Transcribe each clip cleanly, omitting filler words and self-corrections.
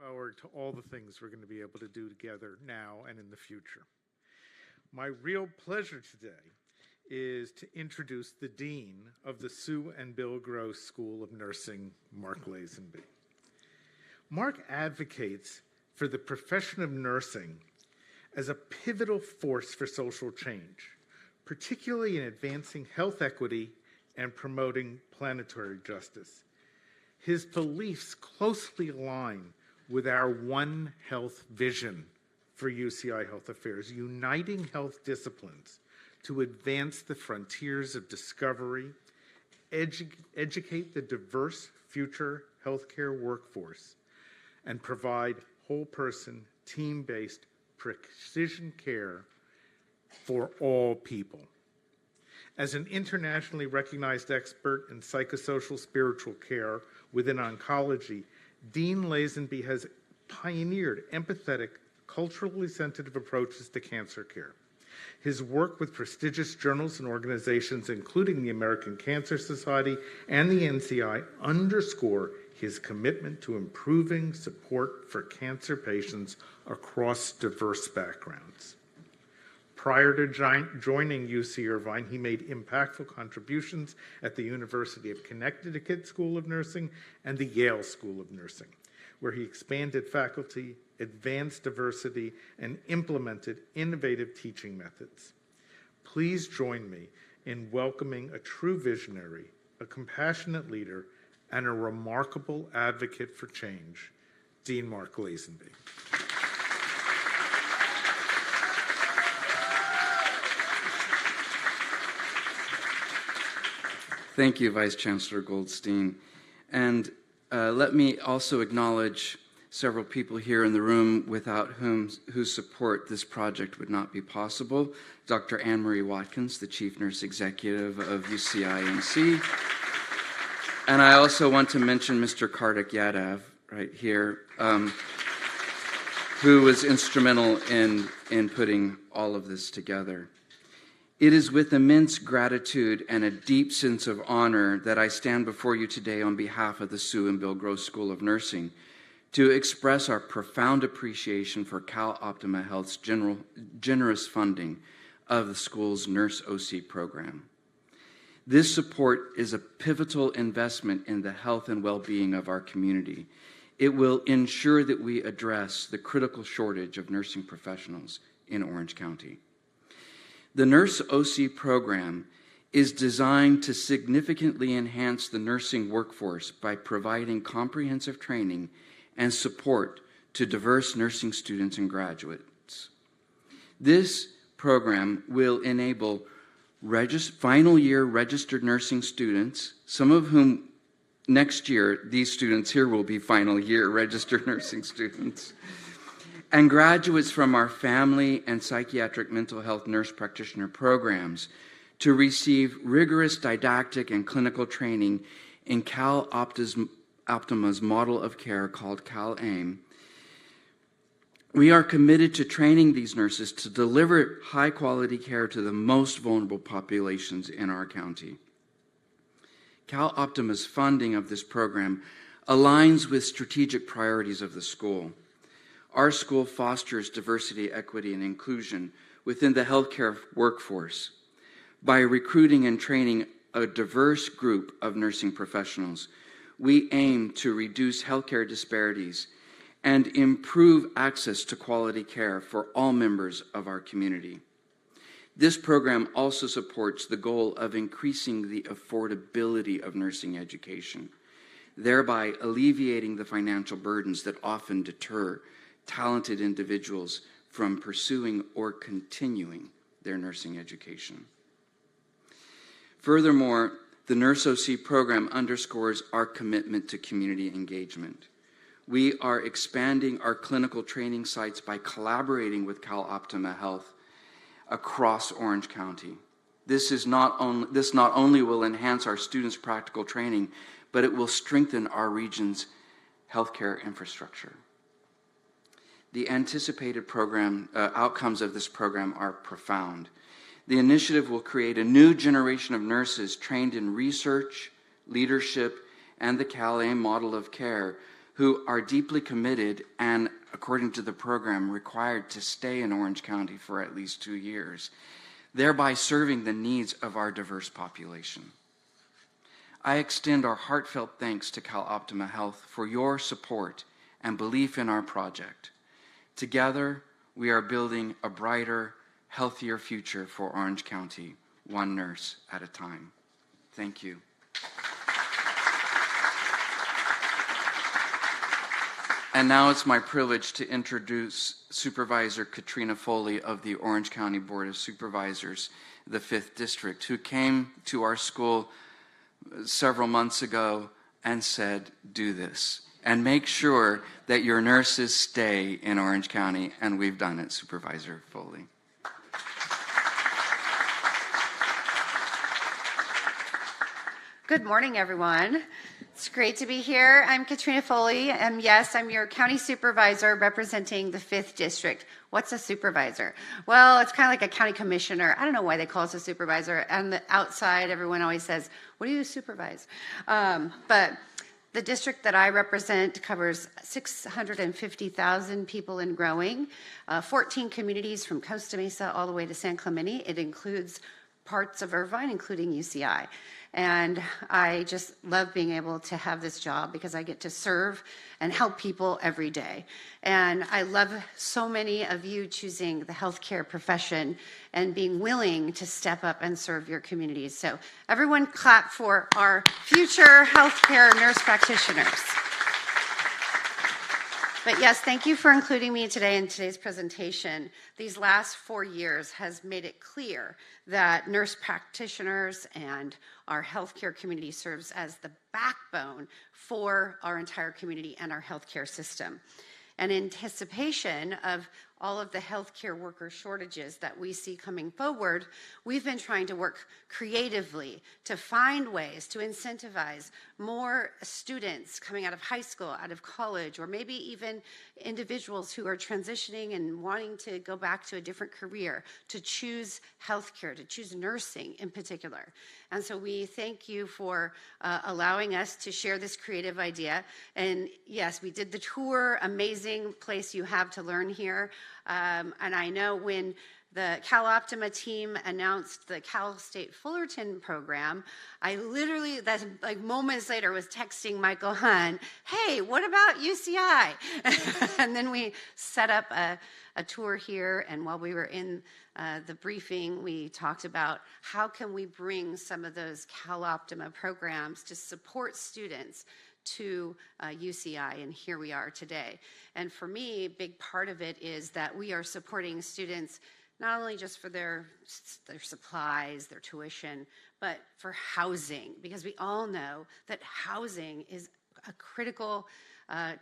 forward to all the things we're going to be able to do together now and in the future. My real pleasure today is to introduce the Dean of the Sue and Bill Gross School of Nursing, Mark Lazenby. Mark advocates for the profession of nursing as a pivotal force for social change, particularly in advancing health equity and promoting planetary justice. His beliefs closely align with our One Health vision for UCI Health Affairs, uniting health disciplines to advance the frontiers of discovery, educate the diverse future healthcare workforce, and provide whole-person, team-based precision care for all people. As an internationally recognized expert in psychosocial spiritual care within oncology, Dean Lazenby has pioneered empathetic, culturally sensitive approaches to cancer care. His work with prestigious journals and organizations, including the American Cancer Society and the NCI, underscore his commitment to improving support for cancer patients across diverse backgrounds. Prior to joining UC Irvine, he made impactful contributions at the University of Connecticut School of Nursing and the Yale School of Nursing, where he expanded faculty, advanced diversity, and implemented innovative teaching methods. Please join me in welcoming a true visionary, a compassionate leader, and a remarkable advocate for change, Dean Mark Lazenby. Thank you, Vice Chancellor Goldstein. And let me also acknowledge several people here in the room without whose support this project would not be possible. Dr. Anne Marie Watkins, the Chief Nurse Executive of UCI-NC. And I also want to mention Mr. Kartik Yadav right here, who was instrumental in putting all of this together. It is with immense gratitude and a deep sense of honor that I stand before you today on behalf of the Sue and Bill Gross School of Nursing to express our profound appreciation for CalOptima Health's generous funding of the school's Nurse OC program. This support is a pivotal investment in the health and well-being of our community. It will ensure that we address the critical shortage of nursing professionals in Orange County. The Nurse OC program is designed to significantly enhance the nursing workforce by providing comprehensive training and support to diverse nursing students and graduates. This program will enable final year registered nursing students, some of whom next year, these students here will be final year registered nursing students, and graduates from our family and psychiatric mental health nurse practitioner programs to receive rigorous didactic and clinical training in CalOptima's model of care called CalAIM. We are committed to training these nurses to deliver high-quality care to the most vulnerable populations in our county. CalOptima's funding of this program aligns with strategic priorities of the school. Our school fosters diversity, equity, and inclusion within the healthcare workforce by recruiting and training a diverse group of nursing professionals. We aim to reduce healthcare disparities and improve access to quality care for all members of our community. This program also supports the goal of increasing the affordability of nursing education, thereby alleviating the financial burdens that often deter talented individuals from pursuing or continuing their nursing education. Furthermore, the Nurse OC program underscores our commitment to community engagement. We are expanding our clinical training sites by collaborating with CalOptima Health across Orange County. This not only will enhance our students' practical training, but it will strengthen our region's healthcare infrastructure. The anticipated outcomes of this program are profound. The initiative will create a new generation of nurses trained in research, leadership, and the CalAIM model of care who are deeply committed and, according to the program, required to stay in Orange County for at least 2 years, thereby serving the needs of our diverse population. I extend our heartfelt thanks to CalOptima Health for your support and belief in our project. Together, we are building a brighter, healthier future for Orange County, one nurse at a time. Thank you. And now it's my privilege to introduce Supervisor Katrina Foley of the Orange County Board of Supervisors, the 5th District, who came to our school several months ago and said, do this, and make sure that your nurses stay in Orange County, and we've done it, Supervisor Foley. Good morning, everyone. It's great to be here. I'm Katrina Foley, and yes, I'm your county supervisor representing the 5th District. What's a supervisor? Well, it's kind of like a county commissioner. I don't know why they call us a supervisor. And the outside, everyone always says, what do you supervise? But the district that I represent covers 650,000 people and growing, 14 communities from Costa Mesa all the way to San Clemente. It includes parts of Irvine, including UCI. And I just love being able to have this job because I get to serve and help people every day. And I love so many of you choosing the healthcare profession and being willing to step up and serve your communities. So everyone clap for our future healthcare nurse practitioners. But yes, thank you for including me today in today's presentation. These last 4 years has made it clear that nurse practitioners and our healthcare community serves as the backbone for our entire community and our healthcare system. In anticipation of all of the healthcare worker shortages that we see coming forward, we've been trying to work creatively to find ways to incentivize more students coming out of high school, out of college, or maybe even individuals who are transitioning and wanting to go back to a different career to choose healthcare, to choose nursing in particular. And so we thank you for allowing us to share this creative idea. And yes, we did the tour, amazing place you have to learn here. And I know when the CalOptima team announced the Cal State Fullerton program, I literally, like moments later, was texting Michael Hunn, hey, what about UCI? And then we set up a tour here, and while we were in the briefing, we talked about how can we bring some of those CalOptima programs to support students to UCI, and here we are today. And for me, a big part of it is that we are supporting students not only just for their supplies, their tuition, but for housing, because we all know that housing is a critical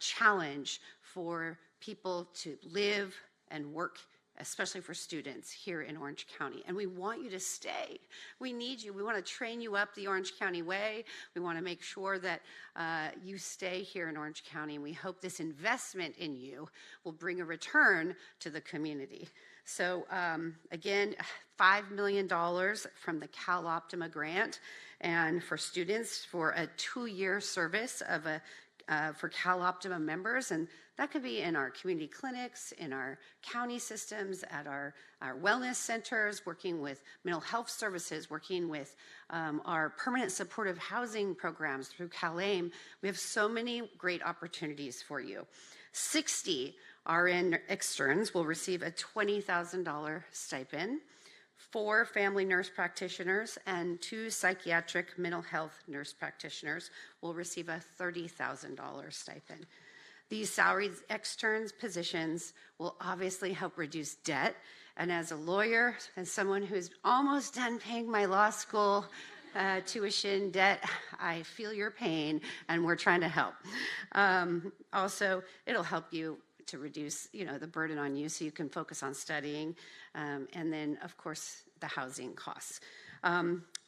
challenge for people to live and work, especially for students here in Orange County. And we want you to stay. We need you. We want to train you up the Orange County way. We want to make sure that you stay here in Orange County. And we hope this investment in you will bring a return to the community. So again, $5 million from the CalOptima grant, and for students for a 2-year service of for CalOptima members, and that could be in our community clinics, in our county systems, at our wellness centers, working with mental health services, working with our permanent supportive housing programs through CalAIM. We have so many great opportunities for you. 60 RN externs will receive a $20,000 stipend. 4 family nurse practitioners and 2 psychiatric mental health nurse practitioners will receive a $30,000 stipend. These salaried externs positions will obviously help reduce debt. And as a lawyer and someone who's almost done paying my law school tuition debt, I feel your pain, and we're trying to help. Also, it'll help you to reduce, the burden on you so you can focus on studying. And then, of course, the housing costs.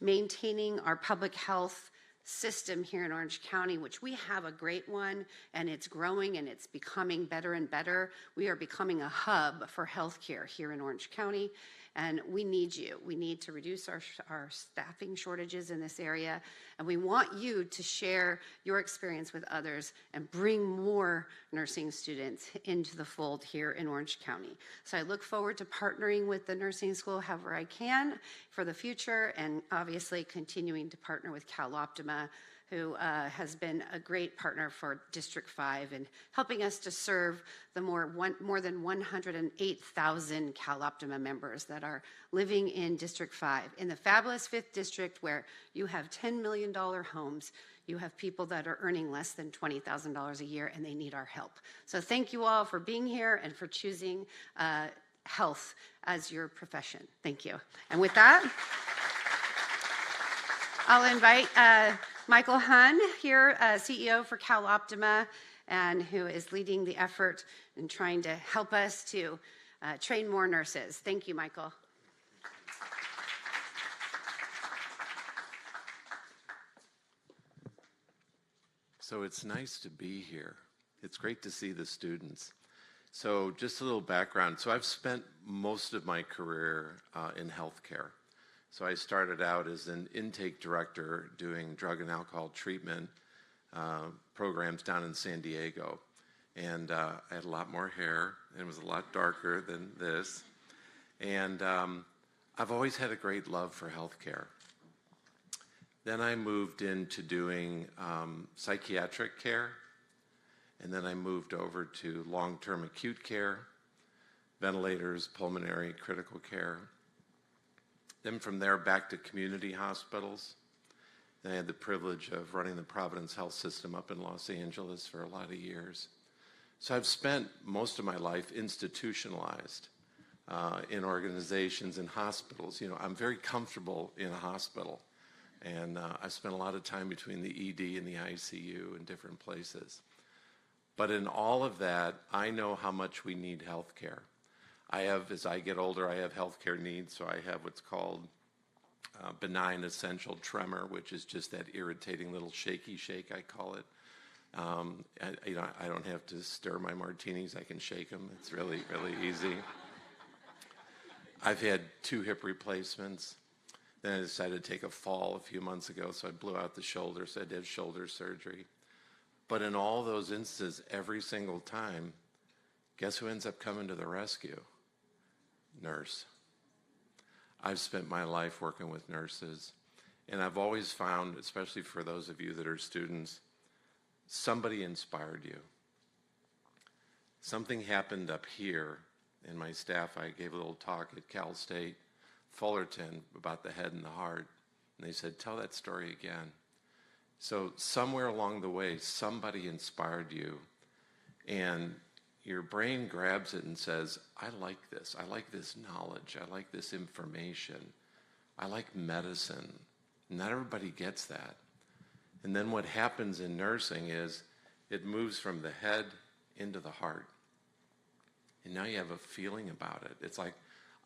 Maintaining our public health system here in Orange County, which we have a great one, and it's growing and it's becoming better and better. We are becoming a hub for healthcare here in Orange County. And we need you. We need to reduce our staffing shortages in this area. And we want you to share your experience with others and bring more nursing students into the fold here in Orange County. So I look forward to partnering with the nursing school however I can for the future, and obviously continuing to partner with CalOptima, who has been a great partner for District 5 and helping us to serve the more than 108,000 CalOptima members that are living in District 5. In the fabulous 5th District, where you have $10 million homes, you have people that are earning less than $20,000 a year, and they need our help. So thank you all for being here and for choosing health as your profession. Thank you. And with that, I'll invite Michael Hun here, CEO for CalOptima, and who is leading the effort in trying to help us to train more nurses. Thank you, Michael. So it's nice to be here. It's great to see the students. So just a little background. So I've spent most of my career in healthcare. So I started out as an intake director doing drug and alcohol treatment programs down in San Diego. And I had a lot more hair, and it was a lot darker than this. And I've always had a great love for healthcare. Then I moved into doing psychiatric care, and then I moved over to long-term acute care, ventilators, pulmonary, critical care. Then from there back to community hospitals. And I had the privilege of running the Providence Health System up in Los Angeles for a lot of years. So I've spent most of my life institutionalized in organizations and hospitals. You know, I'm very comfortable in a hospital. And I spent a lot of time between the ED and the ICU and different places. But in all of that, I know how much we need health care. As I get older, I have healthcare needs, so I have what's called benign essential tremor, which is just that irritating little shaky shake, I call it. I don't have to stir my martinis, I can shake them. It's really, really easy. I've had 2 hip replacements. Then I decided to take a fall a few months ago, so I blew out the shoulder, so I did shoulder surgery. But in all those instances, every single time, guess who ends up coming to the rescue? Nurse. I've spent my life working with nurses, and I've always found, especially for those of you that are students, somebody inspired you. Something happened up here in my staff. I gave a little talk at Cal State Fullerton about the head and the heart, and they said, tell that story again. So somewhere along the way, somebody inspired you, and your brain grabs it and says, I like this knowledge, I like this information, I like medicine. Not everybody gets that. And then what happens in nursing is it moves from the head into the heart. And now you have a feeling about it. It's like,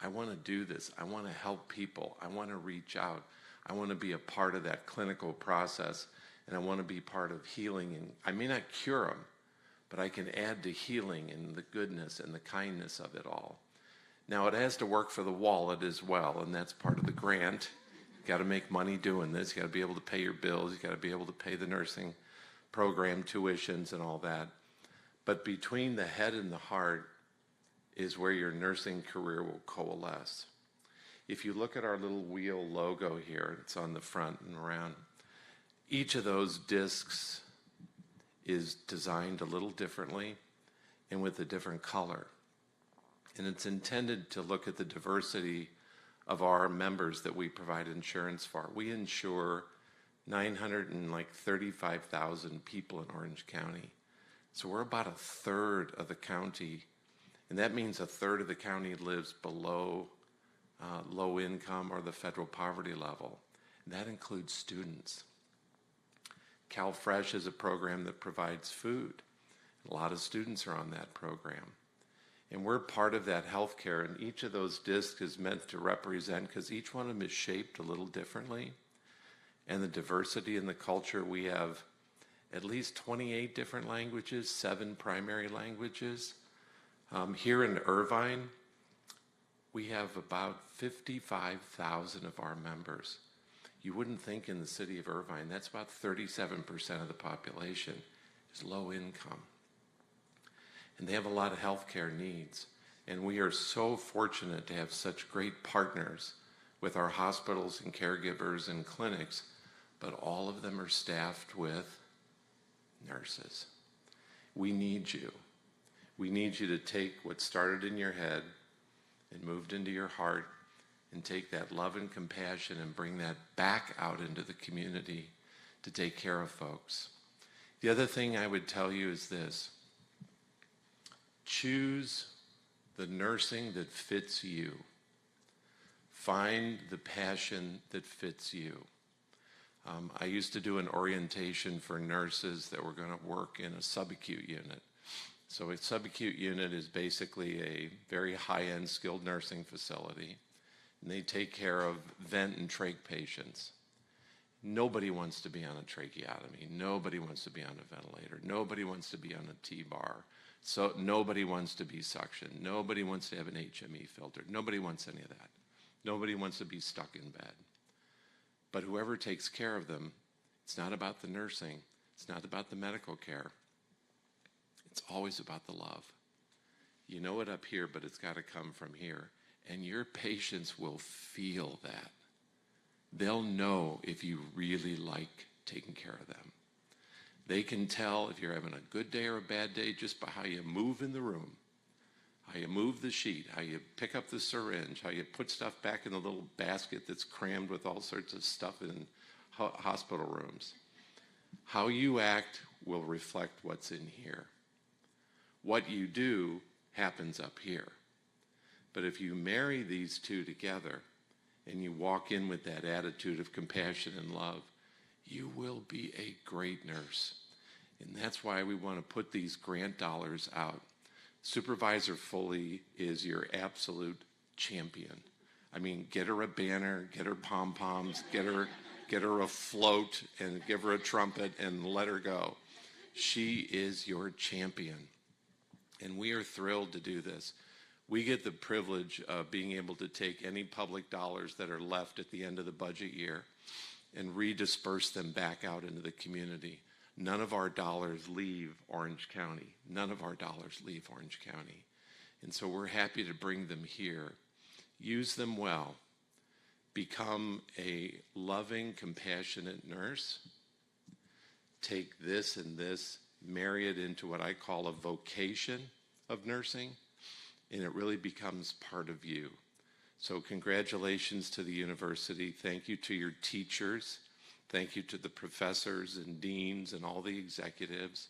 I want to do this, I want to help people, I want to reach out, I want to be a part of that clinical process, and I want to be part of healing. And I may not cure them, but I can add to healing and the goodness and the kindness of it all. Now, it has to work for the wallet as well, and that's part of the grant. You've got to make money doing this. You've got to be able to pay your bills. You've got to be able to pay the nursing program tuitions and all that. But between the head and the heart is where your nursing career will coalesce. If you look at our little wheel logo here, it's on the front and around, each of those discs is designed a little differently and with a different color. And it's intended to look at the diversity of our members that we provide insurance for. We insure 935,000 people in Orange County. So we're about a third of the county, and that means a third of the county lives below low income or the federal poverty level. And that includes students. CalFresh is a program that provides food. A lot of students are on that program. And we're part of that healthcare, and each of those discs is meant to represent, because each one of them is shaped a little differently. And the diversity in the culture, we have at least 28 different languages, 7 primary languages. Here in Irvine, We have about 55,000 of our members. You wouldn't think in the city of Irvine, that's about 37% of the population is low income. And they have a lot of healthcare needs. And we are so fortunate to have such great partners with our hospitals and caregivers and clinics, but all of them are staffed with nurses. We need you. We need you to take what started in your head and moved into your heart and take that love and compassion and bring that back out into the community to take care of folks. The other thing I would tell you is this: choose the nursing that fits you. Find the passion that fits you. I used to do an orientation for nurses that were going to work in a subacute unit. So a subacute unit is basically a very high-end skilled nursing facility, and they take care of vent and trach patients. Nobody wants to be on a tracheotomy. Nobody wants to be on a ventilator. Nobody wants to be on a T-bar. So nobody wants to be suctioned. Nobody wants to have an HME filter. Nobody wants any of that. Nobody wants to be stuck in bed. But whoever takes care of them, it's not about the nursing. It's not about the medical care. It's always about the love. You know it up here, but it's got to come from here. And your patients will feel that. They'll know if you really like taking care of them. They can tell if you're having a good day or a bad day just by how you move in the room, how you move the sheet, how you pick up the syringe, how you put stuff back in the little basket that's crammed with all sorts of stuff in hospital rooms. How you act will reflect what's in here. What you do happens up here. But if you marry these two together and you walk in with that attitude of compassion and love, you will be a great nurse. And that's why we want to put these grant dollars out. Supervisor Foley is your absolute champion. I mean, get her a banner, get her pom-poms, get her a float, and give her a trumpet and let her go. She is your champion. And we are thrilled to do this. We get the privilege of being able to take any public dollars that are left at the end of the budget year and redisperse them back out into the community. None of our dollars leave Orange County. None of our dollars leave Orange County. And so we're happy to bring them here. Use them well. Become a loving, compassionate nurse. Take this and this, marry it into what I call a vocation of nursing, and it really becomes part of you. So congratulations to the university. Thank you to your teachers. Thank you to the professors and deans and all the executives.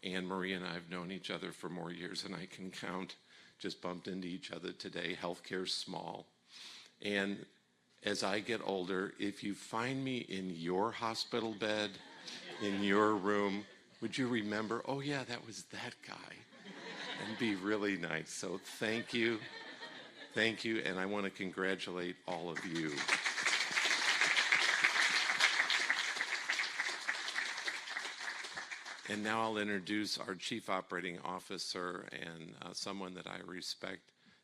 Anne Marie and I have known each other for more years than I can count. Just bumped into each other today. Healthcare's small. And as I get older, if you find me in your hospital bed, in your room, would you remember, oh yeah, that was that guy? And be really nice. So thank you. Thank you. And I want to congratulate all of you. And now I'll introduce our Chief Operating Officer and someone that I respect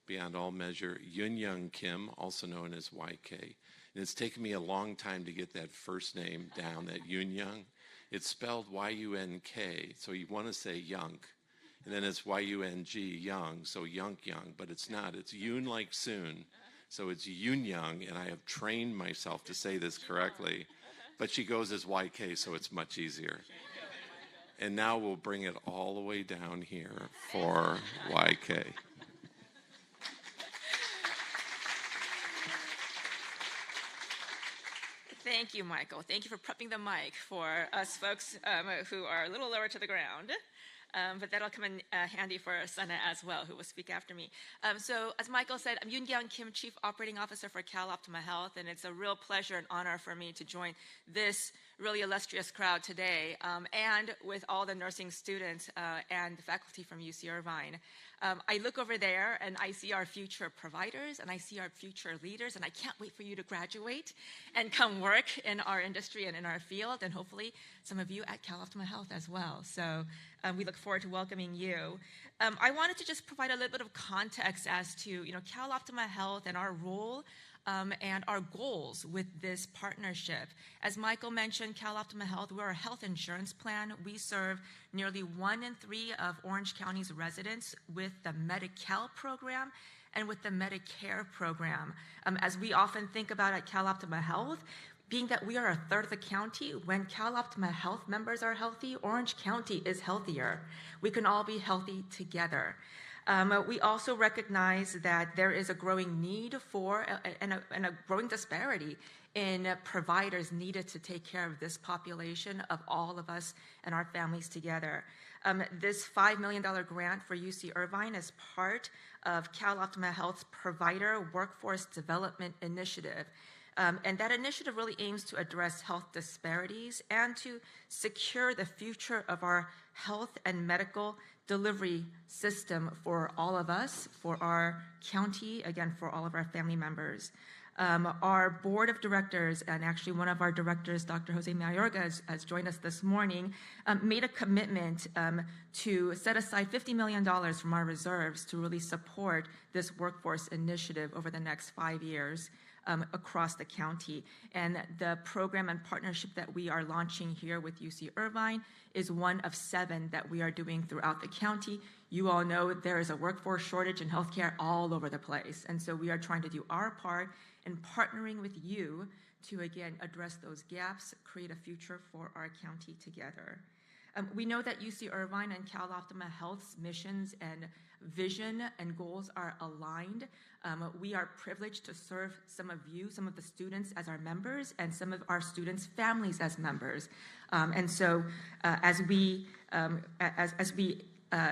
beyond all measure, Yun-Young Kim, also known as YK. And it's taken me a long time to get that first name down, that Yun-Young. It's spelled Y-U-N-K, so you want to say Yunk. And then it's Y-U-N-G, Young, so Yunk Young, but it's not. It's Yoon like soon, so it's Yun-Young, and I have trained myself to say this correctly. But she goes as YK, so it's much easier. And now we'll bring it all the way down here for YK. Thank you, Michael. Thank you for prepping the mic for us folks who are a little lower to the ground. But that'll come in handy for Sana as well, who will speak after me. So as Michael said, I'm Yoon-Young Kim, Chief Operating Officer for CalOptima Health, and it's a real pleasure and honor for me to join this really illustrious crowd today, and with all the nursing students and the faculty from UC Irvine. I look over there and I see our future providers and I see our future leaders, and I can't wait for you to graduate and come work in our industry and in our field, and hopefully some of you at CalOptima Health as well. So we look forward to welcoming you. I wanted to just provide a little bit of context as to CalOptima Health and our role and our goals with this partnership. As Michael mentioned, CalOptima Health, we're a health insurance plan. We serve nearly 1 in 3 of Orange County's residents with the Medi-Cal program and with the Medicare program. As we often think about at CalOptima Health, being that we are a third of the county, when CalOptima Health members are healthy, Orange County is healthier. We can all be healthy together. We also recognize that there is a growing need for and a growing disparity in providers needed to take care of this population of all of us and our families together. This $5 million grant for UC Irvine is part of CalOptima Health's Provider Workforce Development Initiative. And that initiative really aims to address health disparities and to secure the future of our health and medical delivery system for all of us, for our county, again, for all of our family members. Our board of directors, and actually one of our directors, Dr. Jose Mayorga, has joined us this morning, made a commitment to set aside $50 million from our reserves to really support this workforce initiative over the next 5 years. Across the county. And the program and partnership that we are launching here with UC Irvine is one of 7 that we are doing throughout the county. You all know there is a workforce shortage in healthcare all over the place. And so we are trying to do our part in partnering with you to, again, address those gaps, create a future for our county together. We know that UC Irvine and CalOptima Health's missions and vision and goals are aligned. We are privileged to serve some of you, some of the students as our members, and some of our students' families as members. And so as we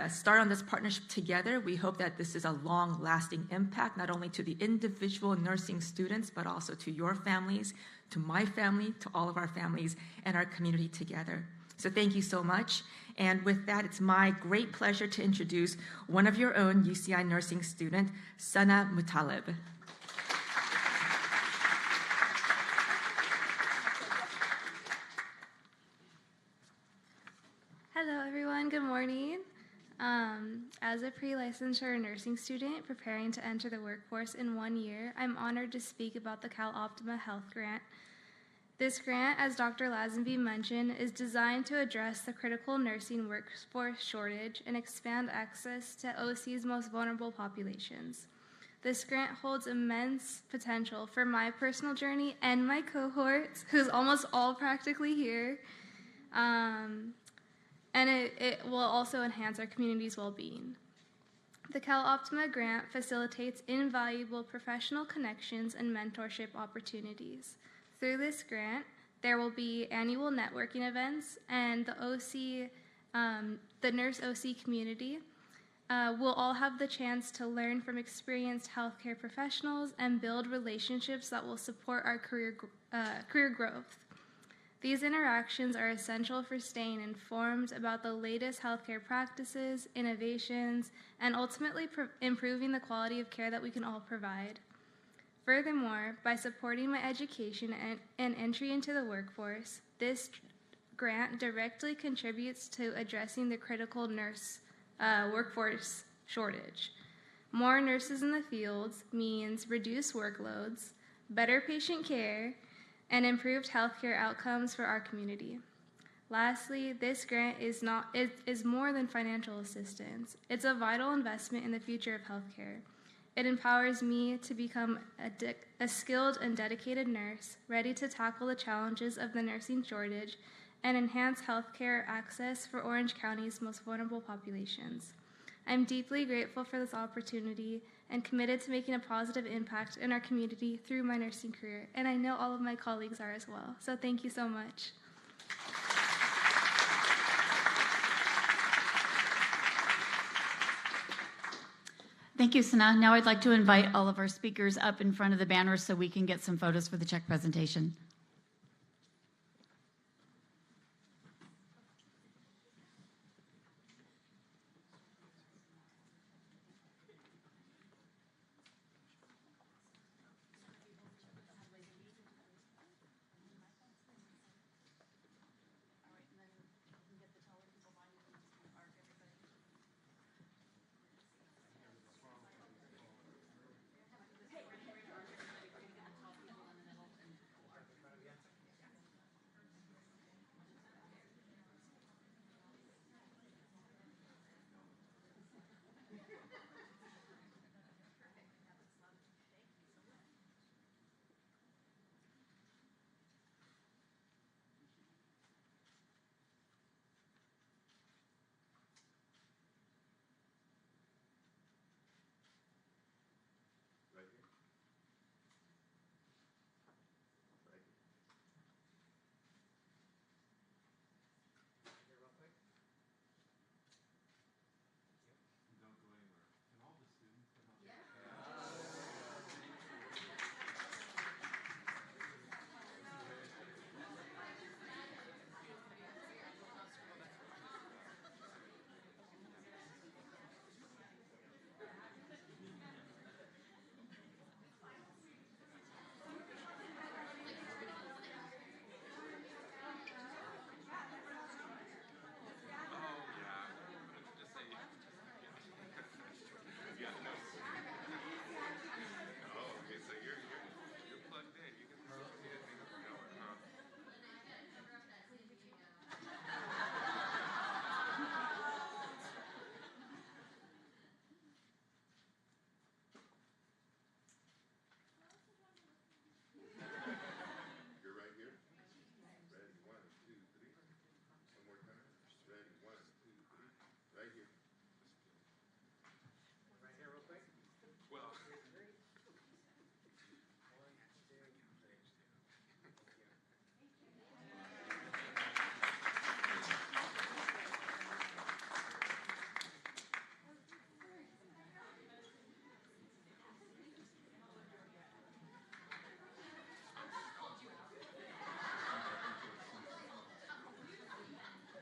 start on this partnership together, we hope that this is a long-lasting impact, not only to the individual nursing students, but also to your families, to my family, to all of our families, and our community together. So thank you so much. And with that, it's my great pleasure to introduce one of your own UCI nursing student, Sana Mutalib. Hello, everyone. Good morning. As a pre-licensure nursing student preparing to enter the workforce in 1 year, I'm honored to speak about the CalOptima Health Grant. This grant, as Dr. Lazenby mentioned, is designed to address the critical nursing workforce shortage and expand access to OC's most vulnerable populations. This grant holds immense potential for my personal journey and my cohorts, who's almost all practically here, and it will also enhance our community's well-being. The CalOptima grant facilitates invaluable professional connections and mentorship opportunities. Through this grant, there will be annual networking events, and the nurse OC community will all have the chance to learn from experienced healthcare professionals and build relationships that will support our career growth. These interactions are essential for staying informed about the latest healthcare practices, innovations, and ultimately improving the quality of care that we can all provide. Furthermore, by supporting my education and entry into the workforce, this grant directly contributes to addressing the critical nurse workforce shortage. More nurses in the fields means reduced workloads, better patient care, and improved healthcare outcomes for our community. Lastly, this grant is more than financial assistance. It's a vital investment in the future of healthcare. It empowers me to become a skilled and dedicated nurse, ready to tackle the challenges of the nursing shortage and enhance healthcare access for Orange County's most vulnerable populations. I'm deeply grateful for this opportunity and committed to making a positive impact in our community through my nursing career, and I know all of my colleagues are as well. So thank you so much. Thank you, Sana. Now I'd like to invite all of our speakers up in front of the banner so we can get some photos for the check presentation.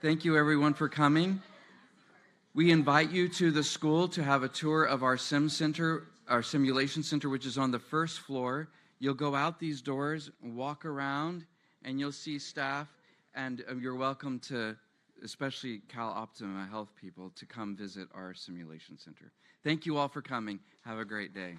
Thank you, everyone, for coming. We invite you to the school to have a tour of our our simulation center, which is on the first floor. You'll go out these doors, walk around, and you'll see staff, and you're welcome to, especially CalOptima Health people, to come visit our simulation center. Thank you all for coming. Have a great day.